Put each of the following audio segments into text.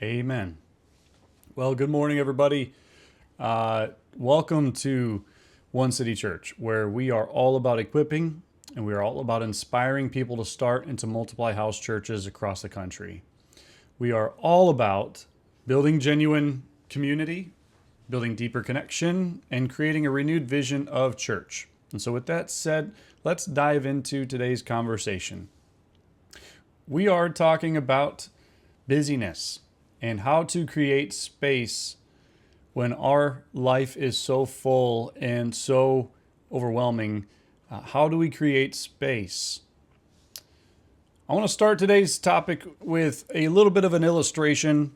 Amen. Well, good morning, everybody. Welcome to One City Church, where we are all about equipping and we are all about inspiring people to start and to multiply house churches across the country. We are all about building genuine community, building deeper connection, and creating a renewed vision of church. And so, with that said, let's dive into today's conversation. We are talking about busyness and how to create space when our life is so full and so overwhelming. How do we create space? I want to start today's topic with a little bit of an illustration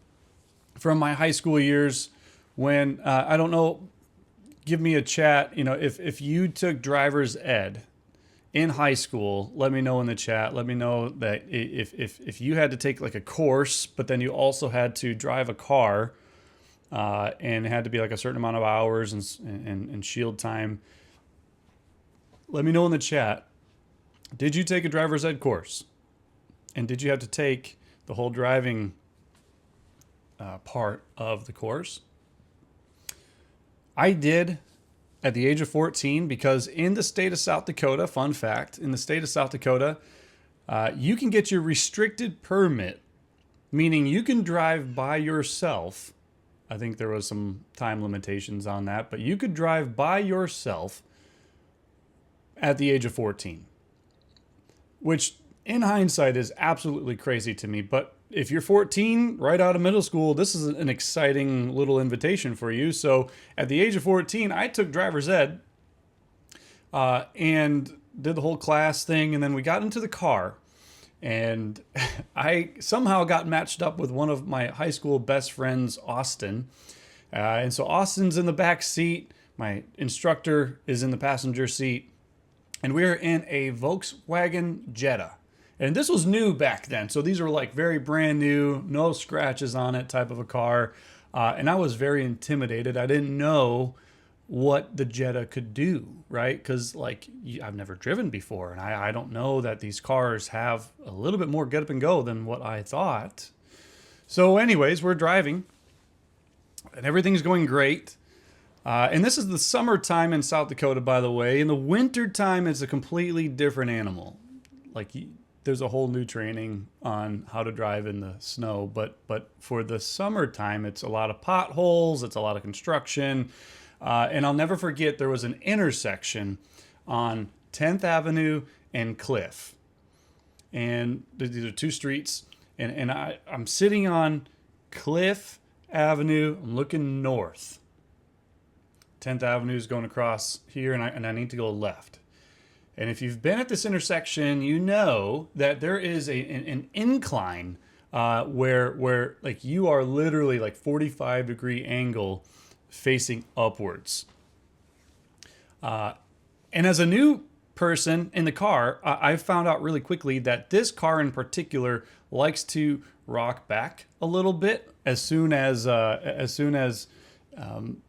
from my high school years when, I don't know, give me a chat. If you took driver's ed in high school, let me know in the chat. Let me know that if you had to take like a course, but then you also had to drive a car, and it had to be like a certain amount of hours and shield time. Let me know in the chat. Did you take a driver's ed course? And did you have to take the whole driving part of the course? I did at the age of 14 because in the state of South Dakota, fun fact, in the state of South Dakota, you can get your restricted permit, meaning you can drive by yourself. I think there was some time limitations on that, but you could drive by yourself at the age of 14, which in hindsight is absolutely crazy to me. But if you're 14, right out of middle school, this is an exciting little invitation for you. So at the age of 14, I took driver's ed and did the whole class thing. And then we got into the car and I somehow got matched up with one of my high school best friends, Austin. And so Austin's in the back seat. My instructor is in the passenger seat. And we're in a Volkswagen Jetta. And this was new back then. So these were like very brand new, no scratches on it type of a car. And I was very intimidated. I didn't know what the Jetta could do, right? Because like I've never driven before. And I don't know that these cars have a little bit more get up and go than what I thought. So anyways, we're driving and everything's going great. And this is the summertime in South Dakota, by the way. In the winter time, it's a completely different animal. Like there's a whole new training on how to drive in the snow. But for the summertime, it's a lot of potholes. It's a lot of construction. And I'll never forget, there was an intersection on 10th Avenue and Cliff. And these are two streets. And I'm sitting on Cliff Avenue. I'm looking north. 10th Avenue is going across here, and I need to go left. And if you've been at this intersection, you know that there is an incline where like you are literally like 45-degree angle facing upwards. And as a new person in the car, I found out really quickly that this car in particular likes to rock back a little bit as soon as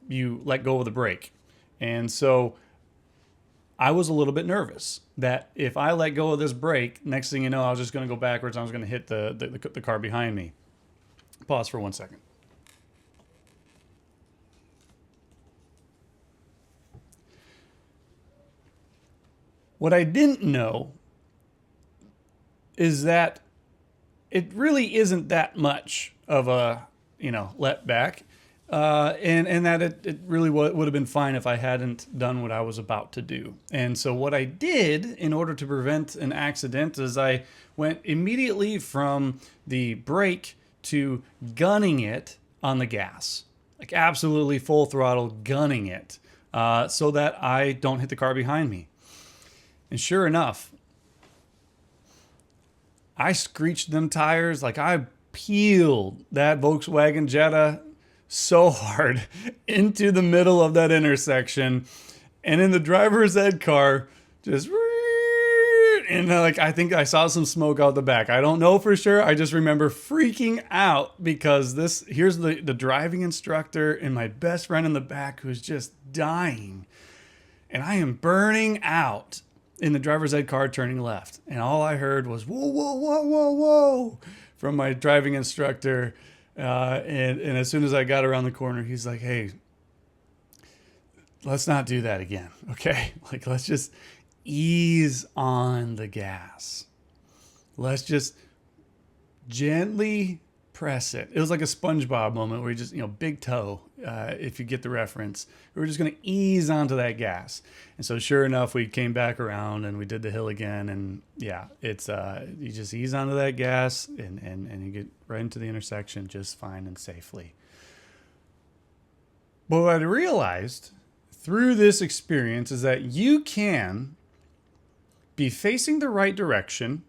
you let go of the brake. And so I was a little bit nervous that if I let go of this brake, next thing you know, I was just going to go backwards. I was going to hit the car behind me. Pause for 1 second. What I didn't know is that it really isn't that much of a, let back. And that it really would have been fine if I hadn't done what I was about to do. And so what I did in order to prevent an accident is I went immediately from the brake to gunning it on the gas, like absolutely full throttle gunning it, so that I don't hit the car behind me. And sure enough, I screeched them tires. Like I peeled that Volkswagen Jetta so hard into the middle of that intersection, and in the driver's ed car, just and like I think I saw some smoke out the back. I don't know for sure. I just remember freaking out because here's the driving instructor and my best friend in the back who's just dying, and I am burning out in the driver's ed car turning left, and all I heard was whoa, whoa, whoa, whoa, whoa from my driving instructor. And as soon as I got around the corner, he's like, hey, let's not do that again. Okay. Like, let's just ease on the gas. Let's just gently press it. It was like a SpongeBob moment where you just, big toe, if you get the reference. We were just going to ease onto that gas. And so sure enough, we came back around and we did the hill again. And yeah, it's, you just ease onto that gas and you get right into the intersection just fine and safely. But what I realized through this experience is that you can be facing the right direction.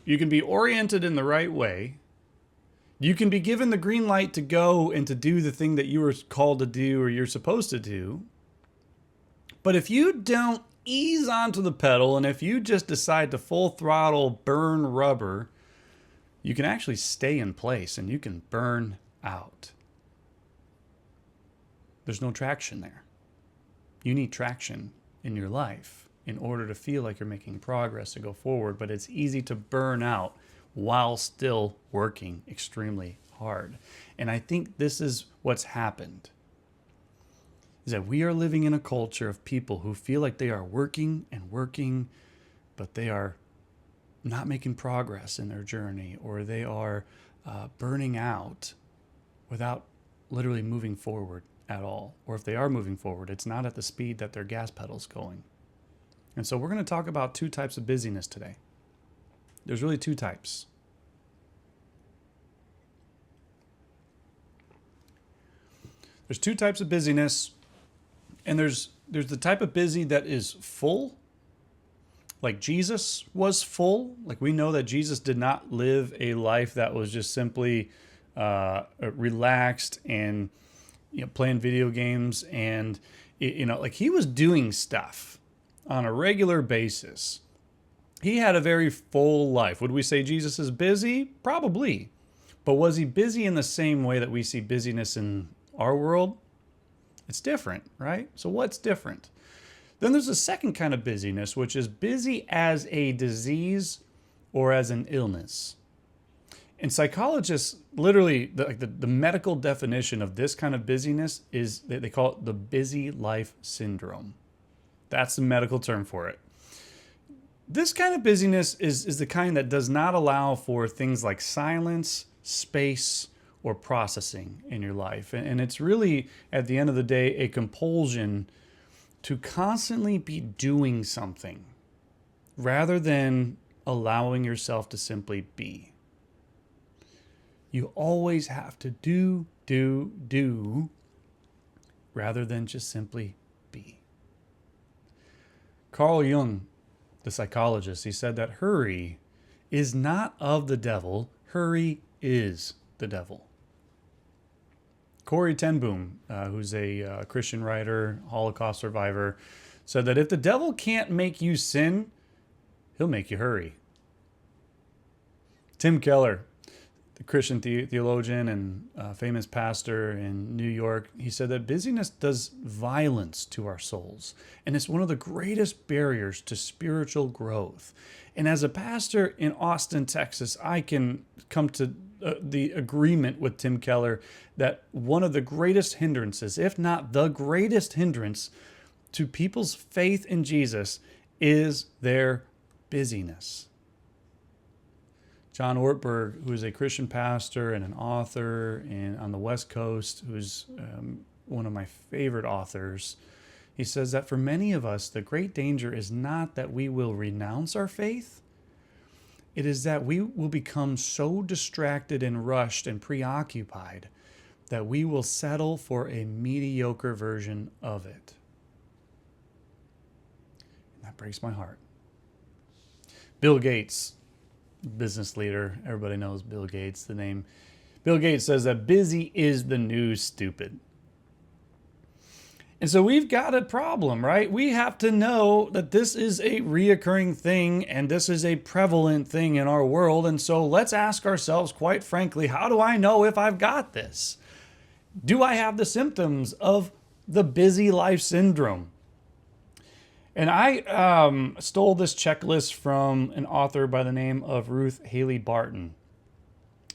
You can be oriented in the right way. You can be given the green light to go and to do the thing that you were called to do or you're supposed to do. But if you don't ease onto the pedal and if you just decide to full throttle burn rubber, you can actually stay in place and you can burn out. There's no traction there. You need traction in your life in order to feel like you're making progress to go forward, but it's easy to burn out while still working extremely hard. And I think this is what's happened, is that we are living in a culture of people who feel like they are working and working, but they are not making progress in their journey, or they are burning out without literally moving forward at all. Or if they are moving forward, it's not at the speed that their gas pedal's going. And so we're going to talk about two types of busyness today. There's really two types. There's two types of busyness, and there's the type of busy that is full, like Jesus was full. Like we know that Jesus did not live a life that was just simply relaxed and playing video games, and like he was doing stuff on a regular basis. He had a very full life. Would we say Jesus is busy? Probably. But was he busy in the same way that we see busyness in our world? It's different, right? So what's different? Then there's a second kind of busyness, which is busy as a disease or as an illness. And psychologists, literally, the medical definition of this kind of busyness is, they call it the busy life syndrome. That's the medical term for it. This kind of busyness is the kind that does not allow for things like silence, space, or processing in your life. And it's really, at the end of the day, a compulsion to constantly be doing something rather than allowing yourself to simply be. You always have to do, rather than just simply be. Carl Jung, the psychologist, he said that hurry is not of the devil, hurry is the devil. Corrie ten Boom, who's a Christian writer, Holocaust survivor, said that if the devil can't make you sin, he'll make you hurry. Tim Keller, the Christian theologian and famous pastor in New York, he said that busyness does violence to our souls, and it's one of the greatest barriers to spiritual growth. And as a pastor in Austin, Texas, I can come to the agreement with Tim Keller that one of the greatest hindrances, if not the greatest hindrance to people's faith in Jesus, is their busyness. John Ortberg, who is a Christian pastor and an author on the West Coast, who's one of my favorite authors, he says that for many of us, the great danger is not that we will renounce our faith. It is that we will become so distracted and rushed and preoccupied that we will settle for a mediocre version of it. And that breaks my heart. Bill Gates, business leader, everybody knows Bill Gates, the name. Bill Gates says that busy is the new stupid. And so we've got a problem, right? We have to know that this is a reoccurring thing and this is a prevalent thing in our world. And so let's ask ourselves, quite frankly, how do I know if I've got this? Do I have the symptoms of the busy life syndrome? And I stole this checklist from an author by the name of Ruth Haley Barton.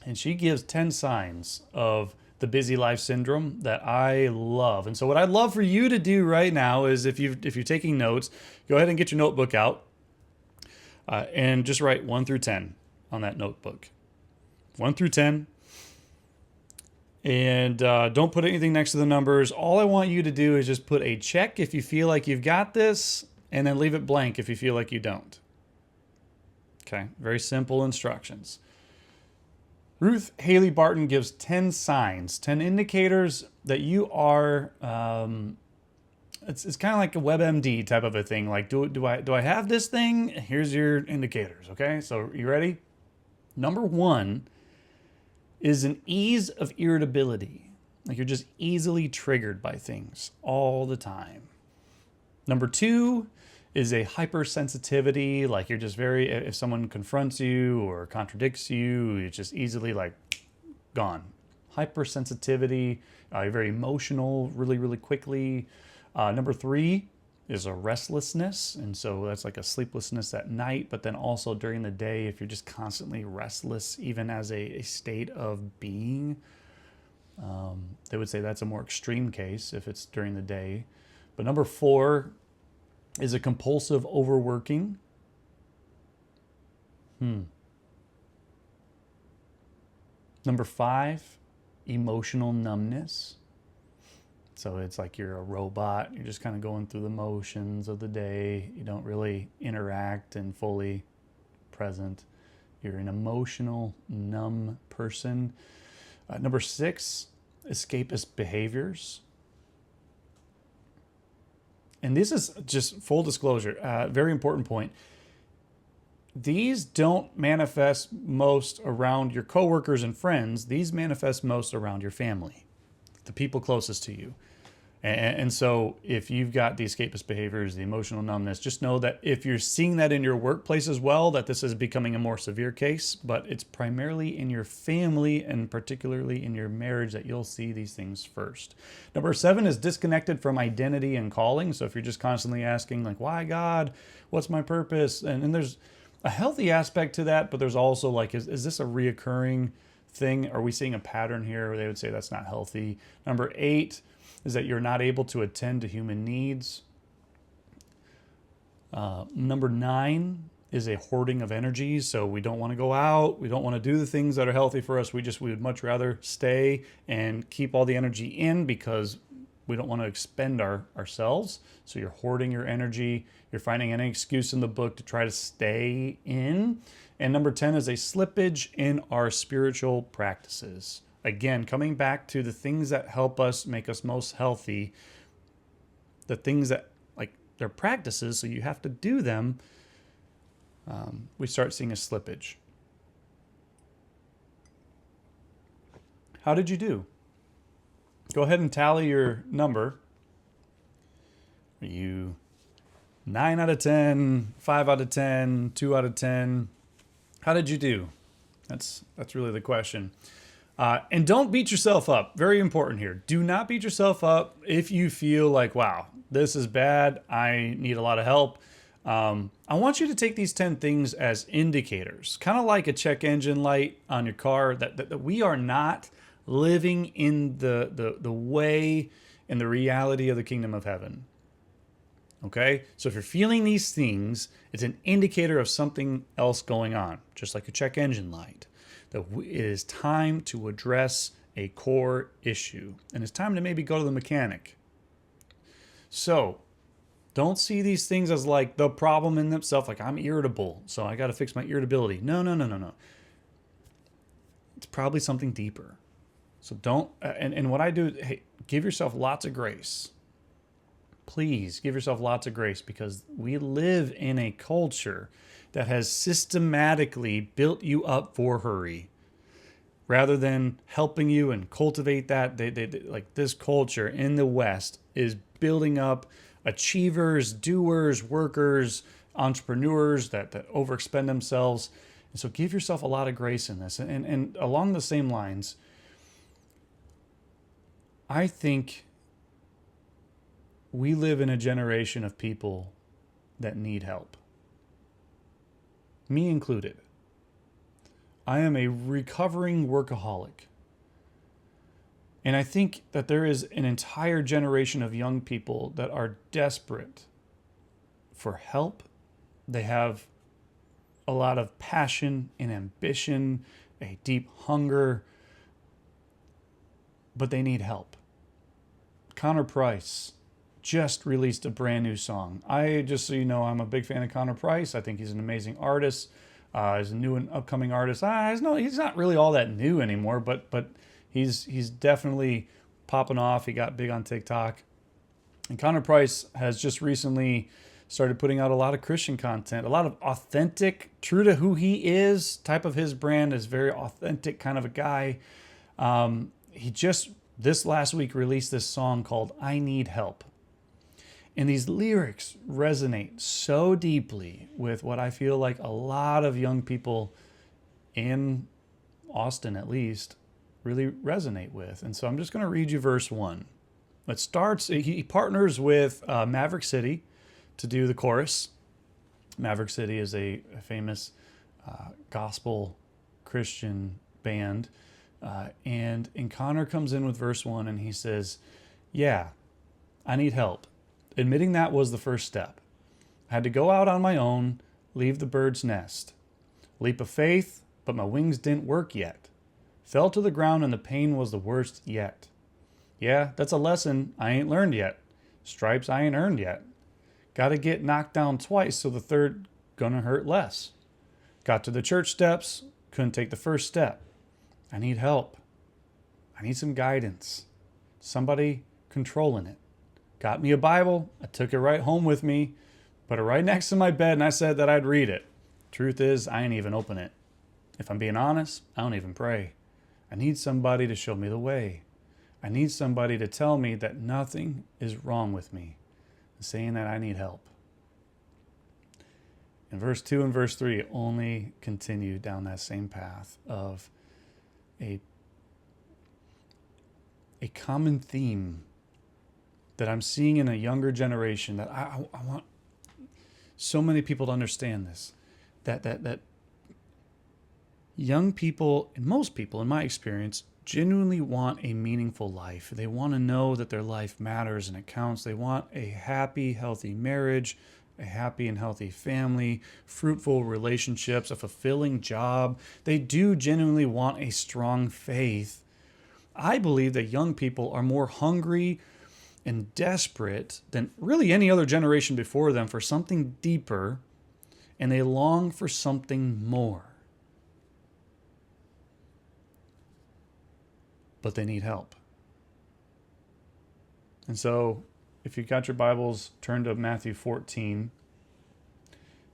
And she gives 10 signs of the busy life syndrome that I love. And so what I'd love for you to do right now is if you're taking notes, go ahead and get your notebook out and just write 1 through 10 on that notebook. 1 through 10. And don't put anything next to the numbers. All I want you to do is just put a check if you feel like you've got this, and then leave it blank if you feel like you don't. Okay, very simple instructions. Ruth Haley Barton gives 10 signs, 10 indicators that you are, it's kind of like a WebMD type of a thing. Like, do I have this thing? Here's your indicators, okay? So you ready? Number 1 is an ease of irritability. Like you're just easily triggered by things all the time. Number 2 is a hypersensitivity. Like you're just if someone confronts you or contradicts you, it's just easily like gone. Hypersensitivity, you're very emotional really, really quickly. Number 3 is a restlessness. And so that's like a sleeplessness at night, but then also during the day, if you're just constantly restless, even as a state of being, they would say that's a more extreme case if it's during the day. But number 4 is a compulsive overworking. Number 5, emotional numbness. So it's like you're a robot. You're just kind of going through the motions of the day. You don't really interact and fully present. You're an emotional, numb person. Number 6, escapist behaviors. And this is just full disclosure, very important point. These don't manifest most around your coworkers and friends. These manifest most around your family, the people closest to you. And so if you've got the escapist behaviors, the emotional numbness, just know that if you're seeing that in your workplace as well, that this is becoming a more severe case, but it's primarily in your family and particularly in your marriage that you'll see these things first. Number 7 is disconnected from identity and calling. So if you're just constantly asking like, why God, what's my purpose? And there's a healthy aspect to that, but there's also like, is this a reoccurring thing? Are we seeing a pattern here where they would say that's not healthy? Number 8 is that you're not able to attend to human needs. Number 9 is a hoarding of energy. So we don't want to go out. We don't want to do the things that are healthy for us. We would much rather stay and keep all the energy in because we don't want to expend ourselves. So you're hoarding your energy. You're finding any excuse in the book to try to stay in. And number 10 is a slippage in our spiritual practices. Again, coming back to the things that help us make us most healthy, the things that, like, they're practices, so you have to do them, we start seeing a slippage. How did you do? Go ahead and tally your number. Are you 9 out of 10, 5 out of 10, 2 out of 10? How did you do? That's really the question. And don't beat yourself up. Very important here. Do not beat yourself up if you feel like, wow, this is bad. I need a lot of help. I want you to take these 10 things as indicators, kind of like a check engine light on your car, that we are not living in the way and the reality of the kingdom of heaven. Okay? So if you're feeling these things, it's an indicator of something else going on, just like a check engine light. That it is time to address a core issue. And it's time to maybe go to the mechanic. So don't see these things as like the problem in themselves, like I'm irritable, so I got to fix my irritability. No. It's probably something deeper. So don't, and what I do, hey, give yourself lots of grace. Please give yourself lots of grace because we live in a culture that has systematically built you up for hurry rather than helping you and cultivate that. They like this culture in the West is building up achievers, doers, workers, entrepreneurs that overexpend themselves. And so give yourself a lot of grace in this. And along the same lines, I think we live in a generation of people that need help. Me included. I am a recovering workaholic. And I think that there is an entire generation of young people that are desperate for help. They have a lot of passion and ambition, a deep hunger, but they need help. Connor Price just released a brand new song. Just so you know, I'm a big fan of Connor Price. I think he's an amazing artist. He's a new and upcoming artist. He's not really all that new anymore, but he's definitely popping off. He got big on TikTok. And Connor Price has just recently started putting out a lot of Christian content, a lot of authentic, true to who he is, type of his brand is very authentic kind of a guy. He just this last week released this song called I Need Help. And these lyrics resonate so deeply with what I feel like a lot of young people in Austin, at least, really resonate with. And so I'm just going to read you verse 1. It starts, he partners with Maverick City to do the chorus. Maverick City is a famous gospel Christian band. And Connor comes in with verse 1 and he says, yeah, I need help. Admitting that was the first step. I had to go out on my own, leave the bird's nest. Leap of faith, but my wings didn't work yet. Fell to the ground and the pain was the worst yet. Yeah, that's a lesson I ain't learned yet. Stripes I ain't earned yet. Gotta get knocked down twice so the third gonna hurt less. Got to the church steps, couldn't take the first step. I need help. I need some guidance. Somebody controlling it. Got me a Bible. I took it right home with me, put it right next to my bed, and I said that I'd read it. Truth is, I ain't even open it. If I'm being honest, I don't even pray. I need somebody to show me the way. I need somebody to tell me that nothing is wrong with me, saying that I need help. In verse 2 and verse 3 only continue down that same path of a common theme that I'm seeing in a younger generation, that I want so many people to understand this, that young people, and most people in my experience, genuinely want a meaningful life. They want to know that their life matters and it counts. They want a happy, healthy marriage, a happy and healthy family, fruitful relationships, a fulfilling job. They do genuinely want a strong faith. I believe that young people are more hungry and desperate than really any other generation before them for something deeper, and they long for something more. But they need help. And so, if you've got your Bibles, turn to Matthew 14.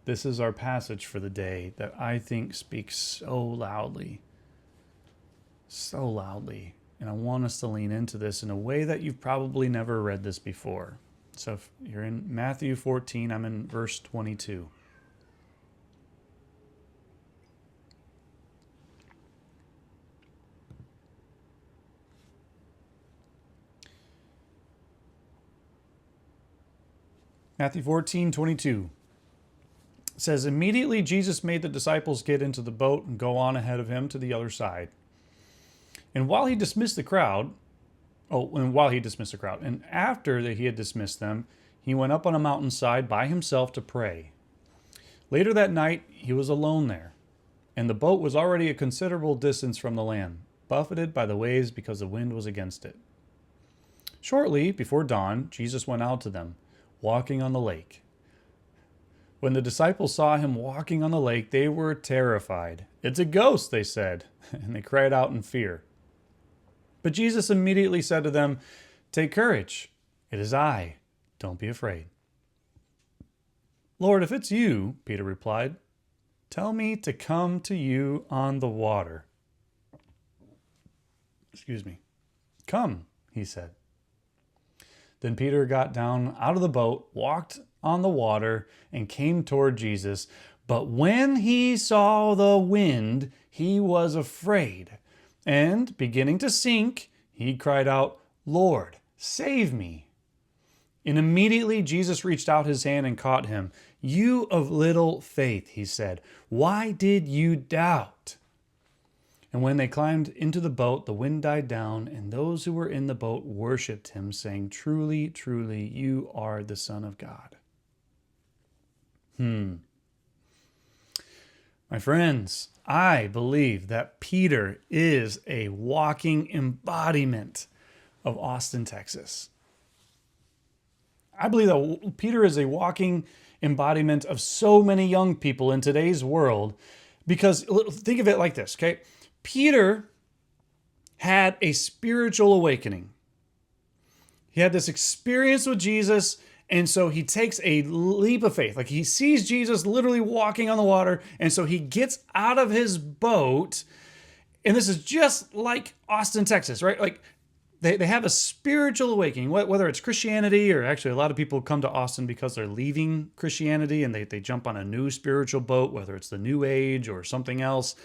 This is our passage for the day that I think speaks so loudly. And I want us to lean into this in a way that you've probably never read this before. So if you're in Matthew 14, I'm in verse 22. Matthew 14:22 says, immediately Jesus made the disciples get into the boat and go on ahead of him to the other side. And while he dismissed the crowd, and after that he had dismissed them, he went up on a mountainside by himself to pray. Later that night, he was alone there, and the boat was already a considerable distance from the land, buffeted by the waves because the wind was against it. Shortly before dawn, Jesus went out to them, walking on the lake. When the disciples saw him walking on the lake, they were terrified. It's a ghost, they said, and they cried out in fear. But Jesus immediately said to them, take courage, it is I, don't be afraid. Lord, if it's you, Peter replied, tell me to come to you on the water. Come, he said. Then Peter got down out of the boat, walked on the water, and came toward Jesus. But when he saw the wind, he was afraid. And beginning to sink, he cried out, Lord, save me. And immediately Jesus reached out his hand and caught him. You of little faith, he said, why did you doubt? And when they climbed into the boat, the wind died down, and those who were in the boat worshipped him, saying, "Truly, truly, you are the Son of God." My friends, I believe that Peter is a walking embodiment of Austin, Texas. I believe that Peter is a walking embodiment of so many young people in today's world, because think of it like this, okay? Peter had a spiritual awakening. He had this experience with Jesus, and so he takes a leap of faith. Like, he sees Jesus literally walking on the water, and so he gets out of his boat. And this is just like Austin, Texas, right? Like, they have a spiritual awakening, whether it's Christianity, or actually a lot of people come to Austin because they're leaving Christianity and they jump on a new spiritual boat, whether it's the New Age or something else.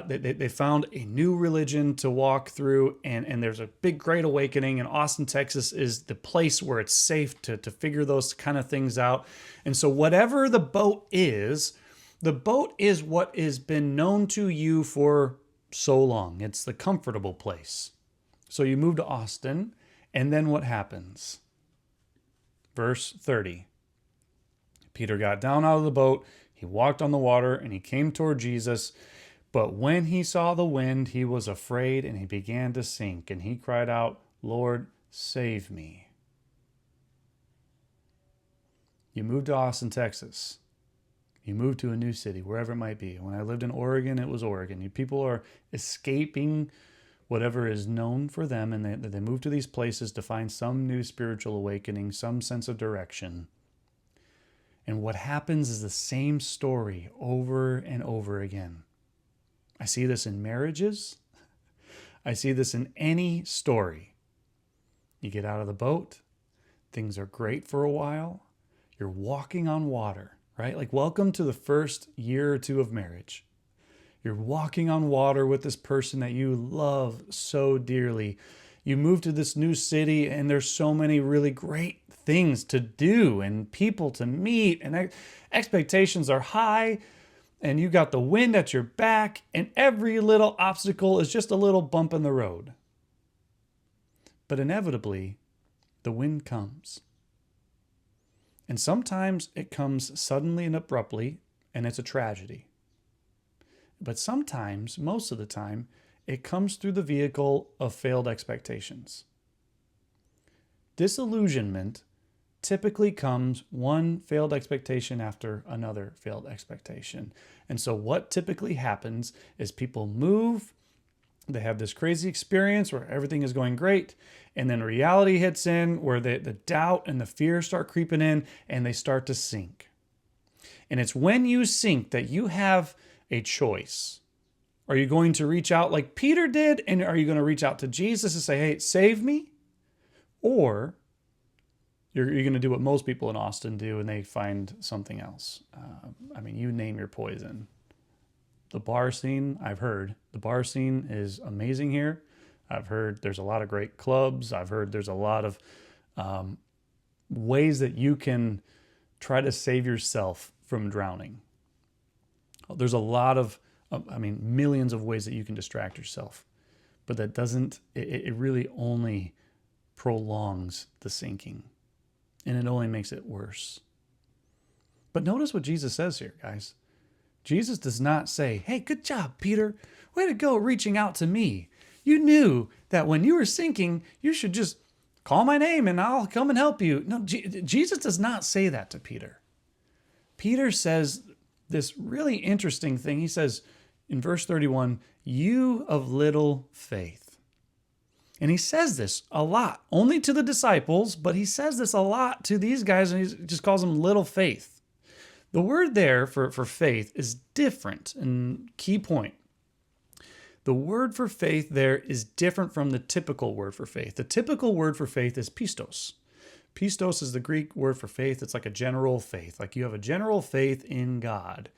They found a new religion to walk through, and there's a big, great awakening. And Austin, Texas is the place where it's safe to figure those kind of things out. And so whatever the boat is what has been known to you for so long. It's the comfortable place. So you move to Austin, and then what happens? Verse 30. Peter got down out of the boat, he walked on the water, and he came toward Jesus. But when he saw the wind, he was afraid, and he began to sink. And he cried out, "Lord, save me." You moved to Austin, Texas. You moved to a new city, wherever it might be. When I lived in Oregon, it was Oregon. People are escaping whatever is known for them, and they move to these places to find some new spiritual awakening, some sense of direction. And what happens is the same story over and over again. I see this in marriages. I see this in any story. You get out of the boat, things are great for a while, you're walking on water, right? Like, welcome to the first year or two of marriage. You're walking on water with this person that you love so dearly. You move to this new city, and there's so many really great things to do and people to meet, and expectations are high, and you got the wind at your back, and every little obstacle is just a little bump in the road. But inevitably, the wind comes. And sometimes it comes suddenly and abruptly, and it's a tragedy. But sometimes, most of the time, it comes through the vehicle of failed expectations. Disillusionment typically comes one failed expectation after another failed expectation. And so what typically happens is people move, they have this crazy experience where everything is going great, and then reality hits in where the doubt and the fear start creeping in, and they start to sink. And it's when you sink that you have a choice. Are you going to reach out like Peter did, and are you going to reach out to Jesus and say, "Hey, save me"? Or you're going to do what most people in Austin do, and they find something else. You name your poison. The bar scene, I've heard, the bar scene is amazing here. I've heard there's a lot of great clubs. I've heard there's a lot of ways that you can try to save yourself from drowning. There's a lot of, millions of ways that you can distract yourself. But that doesn't, it really only prolongs the sinking. And it only makes it worse. But notice what Jesus says here, guys. Jesus does not say, "Hey, good job, Peter. Way to go reaching out to me. You knew that when you were sinking, you should just call my name and I'll come and help you." No, Jesus does not say that to Peter. Peter says this really interesting thing. He says in verse 31, "You of little faith." And he says this a lot, only to the disciples, but he says this a lot to these guys, and he just calls them little faith. The word there for faith is different, and key point. The word for faith there is different from the typical word for faith. The typical word for faith is pistos. Pistos is the Greek word for faith. It's like a general faith. Like, you have a general faith in God.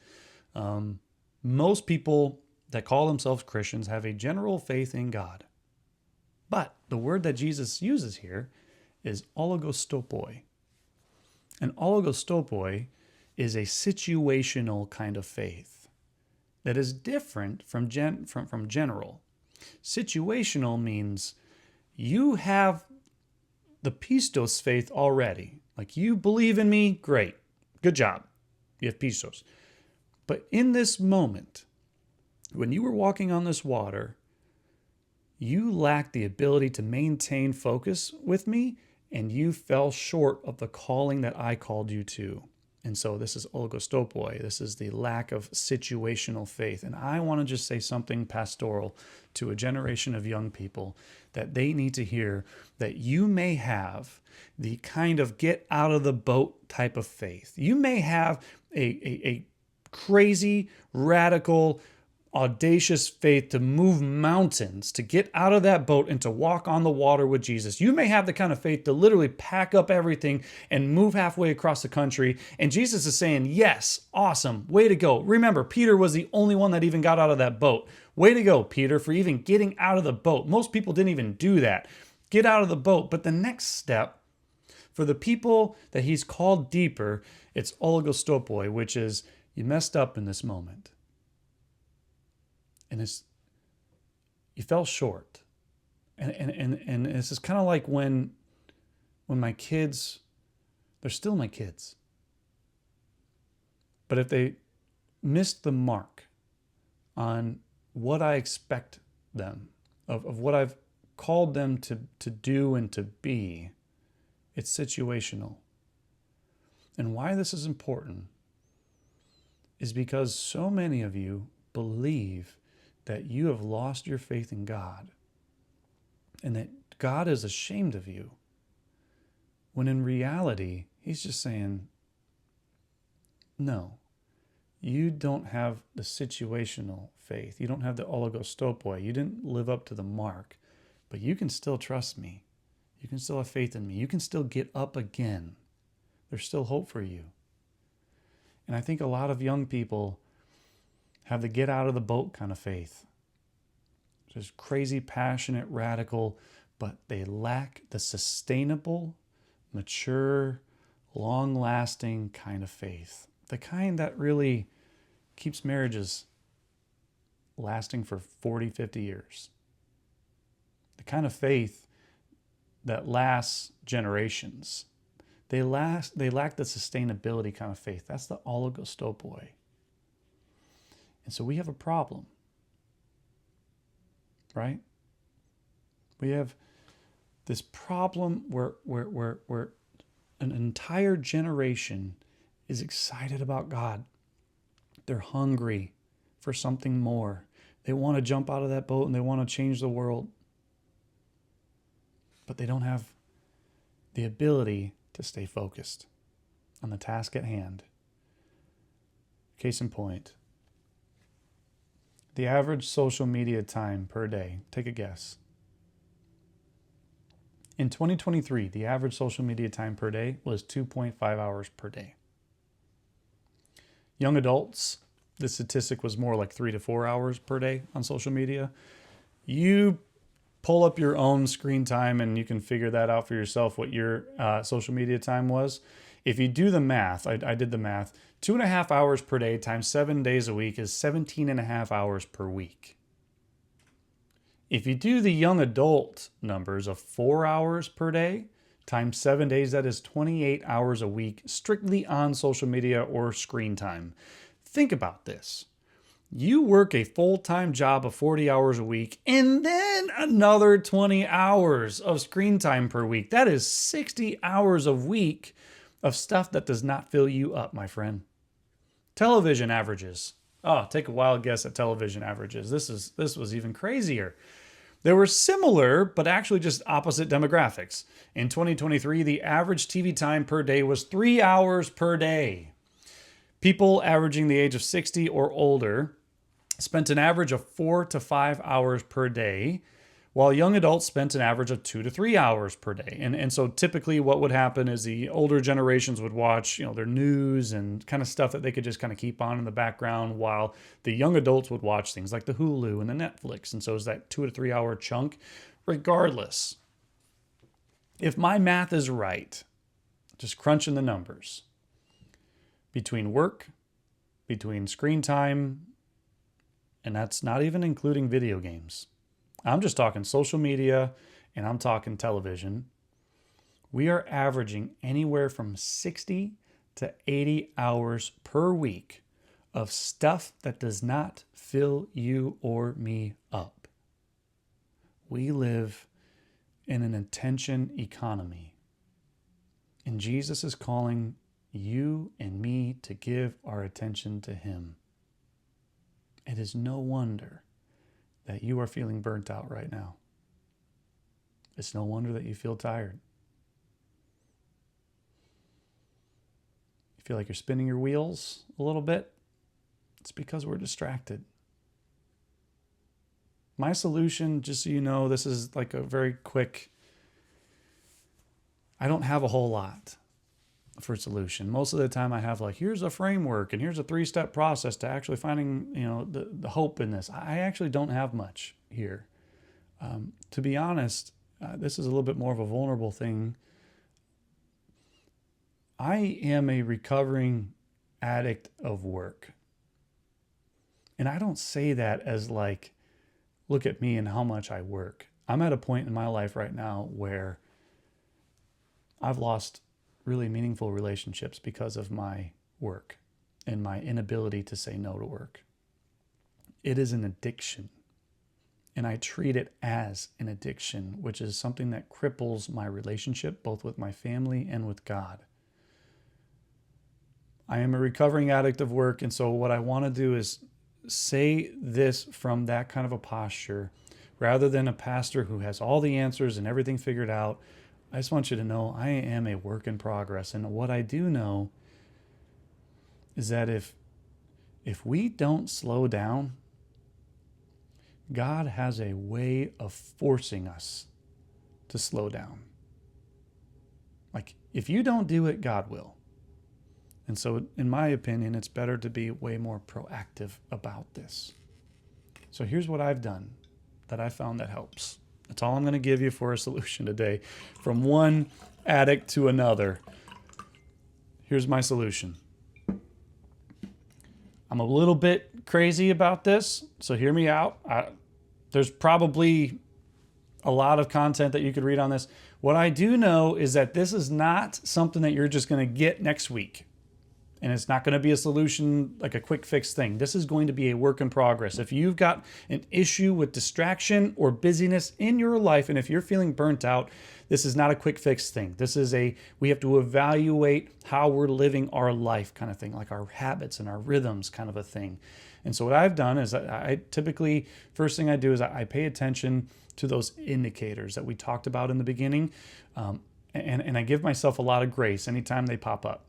Most people that call themselves Christians have a general faith in God. But the word that Jesus uses here is ologostopoi. And ologostopoi is a situational kind of faith. that is different from general. Situational means you have the pistos faith already. Like, you believe in me, great. Good job. You have pistos. But in this moment, when you were walking on this water, you lacked the ability to maintain focus with me, and you fell short of the calling that I called you to. And so this is oligostopoi. This is the lack of situational faith. And I want to just say something pastoral to a generation of young people, that they need to hear that you may have the kind of get out of the boat type of faith. You may have a crazy, radical, audacious faith to move mountains, to get out of that boat and to walk on the water with Jesus. You may have the kind of faith to literally pack up everything and move halfway across the country. And Jesus is saying, yes, awesome, way to go. Remember, Peter was the only one that even got out of that boat. Way to go, Peter, for even getting out of the boat. Most people didn't even do that. Get out of the boat. But the next step, for the people that he's called deeper, it's oligostopoi, which is you messed up in this moment. And you fell short. And this is kind of like when my kids, they're still my kids. But if they missed the mark on what I expect them, of what I've called them to do and to be, it's situational. And why this is important is because so many of you believe that you have lost your faith in God and that God is ashamed of you, when in reality, he's just saying, no, you don't have the situational faith. You don't have the oligostopoi. You didn't live up to the mark, but you can still trust me. You can still have faith in me. You can still get up again. There's still hope for you. And I think a lot of young people have the get out of the boat kind of faith. Just crazy, passionate, radical, but they lack the sustainable, mature, long-lasting kind of faith. The kind that really keeps marriages lasting for 40, 50 years. The kind of faith that lasts generations. They lack the sustainability kind of faith. That's the oligostopoi. And so we have a problem, right? We have this problem where an entire generation is excited about God. They're hungry for something more. They want to jump out of that boat and they want to change the world. But they don't have the ability to stay focused on the task at hand. Case in point, the average social media time per day, take a guess. In 2023, the average social media time per day was 2.5 hours per day. Young adults, the statistic was more like 3 to 4 hours per day on social media. You pull up your own screen time and you can figure that out for yourself, what your social media time was. If you do the math, I did the math, 2.5 hours per day times 7 days a week is 17.5 hours per week. If you do the young adult numbers of 4 hours per day times 7 days, that is 28 hours a week strictly on social media or screen time. Think about this. You work a full-time job of 40 hours a week and then another 20 hours of screen time per week. That is 60 hours a week of stuff that does not fill you up, my friend. Television averages. Oh, take a wild guess at television averages. This was even crazier. They were similar, but actually just opposite demographics. In 2023, the average TV time per day was 3 hours per day. People averaging the age of 60 or older spent an average of 4 to 5 hours per day, while young adults spent an average of 2 to 3 hours per day. And so typically what would happen is the older generations would watch, their news and kind of stuff that they could just kind of keep on in the background, while the young adults would watch things like the Hulu and the Netflix. And so it's that 2 to 3 hour chunk. Regardless, if my math is right, just crunching the numbers, between work, between screen time, And that's not even including video games. I'm just talking social media and I'm talking television. We are averaging anywhere from 60 to 80 hours per week of stuff that does not fill you or me up. We live in an attention economy. And Jesus is calling you and me to give our attention to him. It is no wonder that you are feeling burnt out right now. It's no wonder that you feel tired. You feel like you're spinning your wheels a little bit. It's because we're distracted. My solution, just so you know, this is like a very quick, I don't have a whole lot for a solution. Most of the time I have like, here's a framework and here's a 3-step process to actually finding, the hope in this. I actually don't have much here. To be honest, this is a little bit more of a vulnerable thing. I am a recovering addict of work. And I don't say that as like, look at me and how much I work. I'm at a point in my life right now where I've lost really meaningful relationships because of my work and my inability to say no to work. It is an addiction. And I treat it as an addiction, which is something that cripples my relationship, both with my family and with God. I am a recovering addict of work. And so what I want to do is say this from that kind of a posture, rather than a pastor who has all the answers and everything figured out. I just want you to know I am a work in progress. And what I do know is that if we don't slow down, God has a way of forcing us to slow down. Like, if you don't do it, God will. And so, in my opinion, it's better to be way more proactive about this. So here's what I've done that I found that helps. That's all I'm going to give you for a solution today. From one addict to another. Here's my solution. I'm a little bit crazy about this, so hear me out. There's probably a lot of content that you could read on this. What I do know is that this is not something that you're just going to get next week. And it's not going to be a solution, like a quick fix thing. This is going to be a work in progress. If you've got an issue with distraction or busyness in your life, and if you're feeling burnt out, this is not a quick fix thing. This is we have to evaluate how we're living our life kind of thing, like our habits and our rhythms kind of a thing. And so what I've done is I typically, first thing I do is I pay attention to those indicators that we talked about in the beginning. And I give myself a lot of grace anytime they pop up.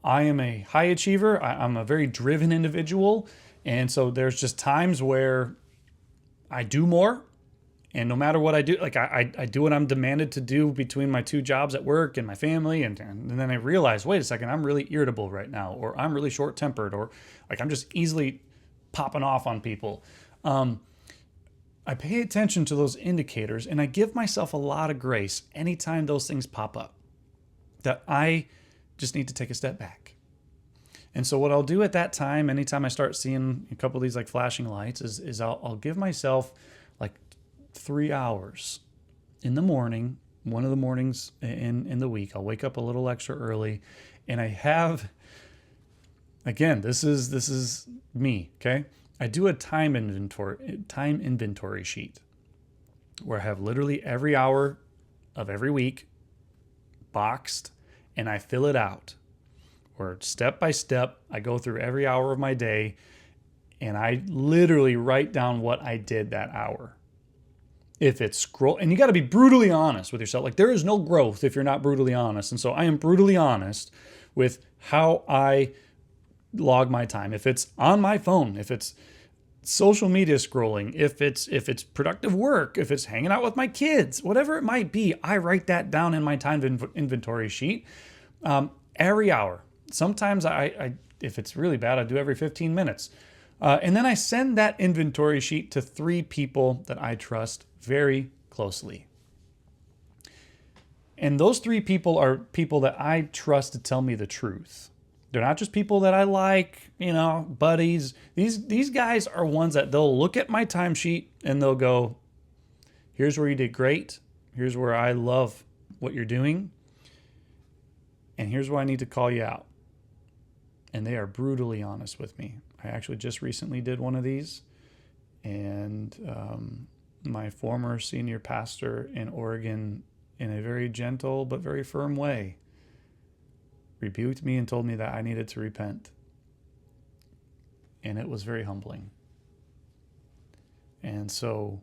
I am a high achiever. I'm a very driven individual. And so there's just times where I do more. And no matter what I do, like I do what I'm demanded to do between my 2 jobs at work and my family. And then I realize, wait a second, I'm really irritable right now, or I'm really short-tempered, or like I'm just easily popping off on people. I pay attention to those indicators and I give myself a lot of grace anytime those things pop up, that I just need to take a step back. And so what I'll do at that time, anytime I start seeing a couple of these like flashing lights, is I'll give myself like 3 hours in the morning, one of the mornings in the week. I'll wake up a little extra early, and I have, again, this is me, okay? I do a time inventory sheet where I have literally every hour of every week boxed, and I fill it out. Or step by step, I go through every hour of my day, and I literally write down what I did that hour. If it's and you got to be brutally honest with yourself. Like, there is no growth if you're not brutally honest. And so I am brutally honest with how I log my time. If it's on my phone, if it's social media scrolling, if it's productive work, if it's hanging out with my kids, whatever it might be, I write that down in my time inventory sheet every hour. Sometimes if it's really bad, I do every 15 minutes. And then I send that inventory sheet to 3 people that I trust very closely. And those 3 people are people that I trust to tell me the truth. They're not just people that I like, buddies. These guys are ones that they'll look at my timesheet and they'll go, here's where you did great. Here's where I love what you're doing. And here's where I need to call you out. And they are brutally honest with me. I actually just recently did one of these. And my former senior pastor in Oregon, in a very gentle but very firm way, rebuked me and told me that I needed to repent. And it was very humbling. And so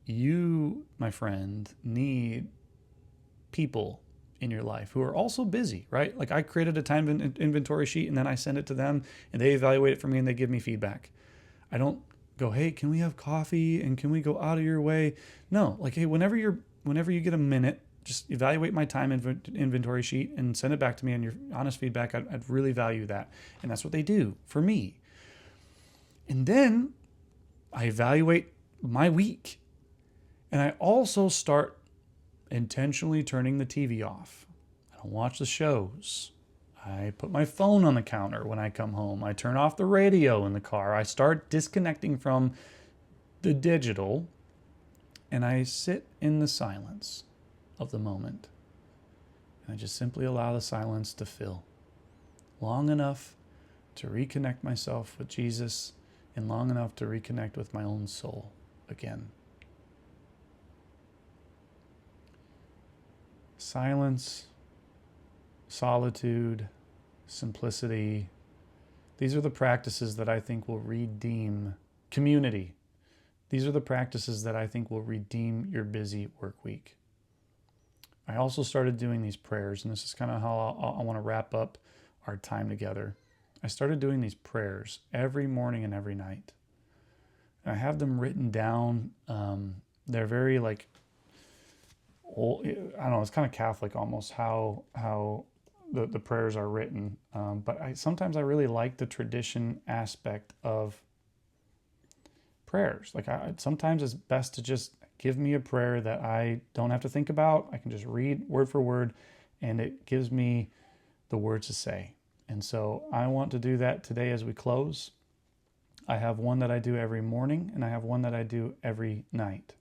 you, my friend, need people in your life who are also busy, right? Like I created a time inventory sheet and then I send it to them and they evaluate it for me and they give me feedback. I don't go, hey, can we have coffee and can we go out of your way? No, like, hey, whenever you get a minute, just evaluate my time inventory sheet and send it back to me and your honest feedback. I'd really value that. And that's what they do for me. And then I evaluate my week. And I also start intentionally turning the TV off. I don't watch the shows. I put my phone on the counter when I come home. I turn off the radio in the car. I start disconnecting from the digital and I sit in the silence of the moment. And I just simply allow the silence to fill long enough to reconnect myself with Jesus and long enough to reconnect with my own soul again. Silence, solitude, simplicity. These are the practices that I think will redeem community. These are the practices that I think will redeem your busy work week. I also started doing these prayers, and this is kind of how I want to wrap up our time together. I started doing these prayers every morning and every night. And I have them written down. They're very like old, I don't know, it's kind of Catholic almost how the prayers are written. But sometimes I really like the tradition aspect of prayers. Like sometimes it's best to just give me a prayer that I don't have to think about. I can just read word for word and it gives me the words to say. And so I want to do that today as we close. I have one that I do every morning and I have one that I do every night.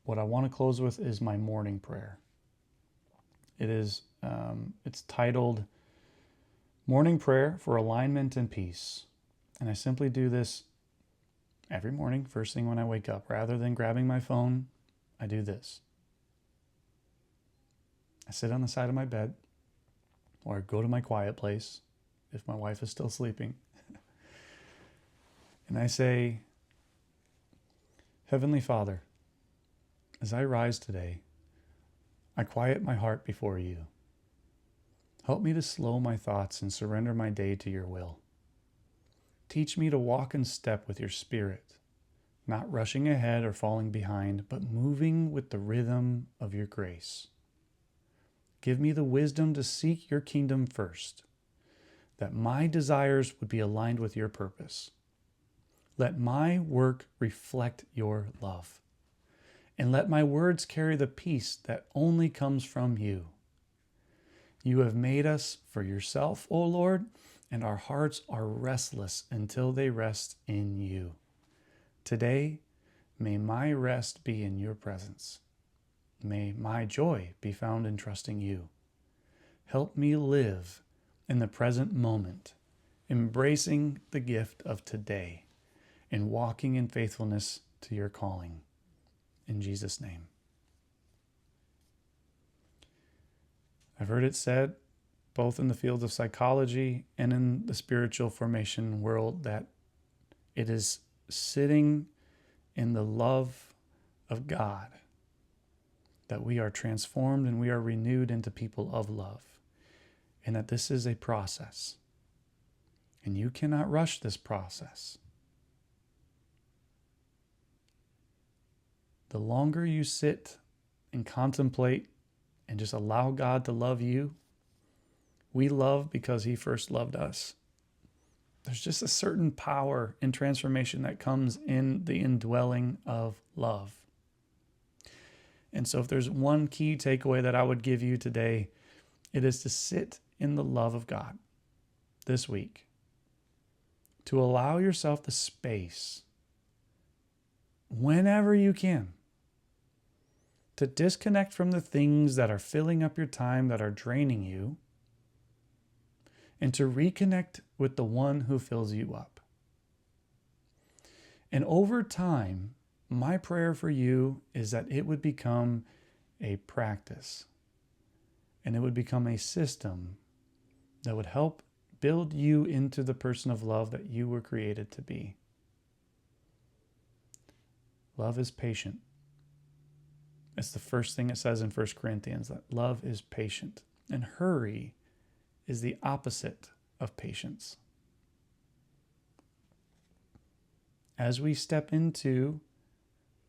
What I want to close with is my morning prayer. It's titled Morning Prayer for Alignment and Peace. And I simply do this every morning, first thing when I wake up. Rather than grabbing my phone, I do this. I sit on the side of my bed, or I go to my quiet place if my wife is still sleeping. And I say, Heavenly Father, as I rise today, I quiet my heart before you. Help me to slow my thoughts and surrender my day to your will. Teach me to walk in step with your Spirit, not rushing ahead or falling behind, but moving with the rhythm of your grace. Give me the wisdom to seek your kingdom first, that my desires would be aligned with your purpose. Let my work reflect your love, and let my words carry the peace that only comes from you. You have made us for yourself, O Lord, and our hearts are restless until they rest in you. Today, may my rest be in your presence. May my joy be found in trusting you. Help me live in the present moment, embracing the gift of today and walking in faithfulness to your calling. In Jesus' name. I've heard it said, both in the fields of psychology and in the spiritual formation world, that it is sitting in the love of God that we are transformed and we are renewed into people of love, and that this is a process. And you cannot rush this process. The longer you sit and contemplate and just allow God to love you, we love because he first loved us. There's just a certain power and transformation that comes in the indwelling of love. And so if there's one key takeaway that I would give you today, it is to sit in the love of God this week, to allow yourself the space, whenever you can, to disconnect from the things that are filling up your time, that are draining you, and to reconnect with the one who fills you up. And over time, my prayer for you is that it would become a practice, and it would become a system that would help build you into the person of love that you were created to be. Love is patient. It's the first thing it says in 1 Corinthians, that love is patient. And hurry is the opposite of patience. As we step into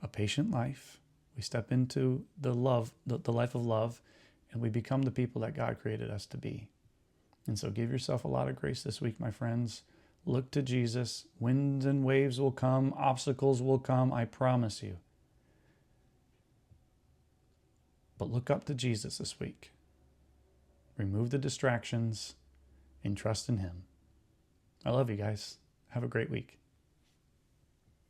a patient life, we step into the life of love, and we become the people that God created us to be. And so give yourself a lot of grace this week, my friends. Look to Jesus. Winds and waves will come. Obstacles will come. I promise you. But look up to Jesus this week. Remove the distractions and trust in Him. I love you guys. Have a great week.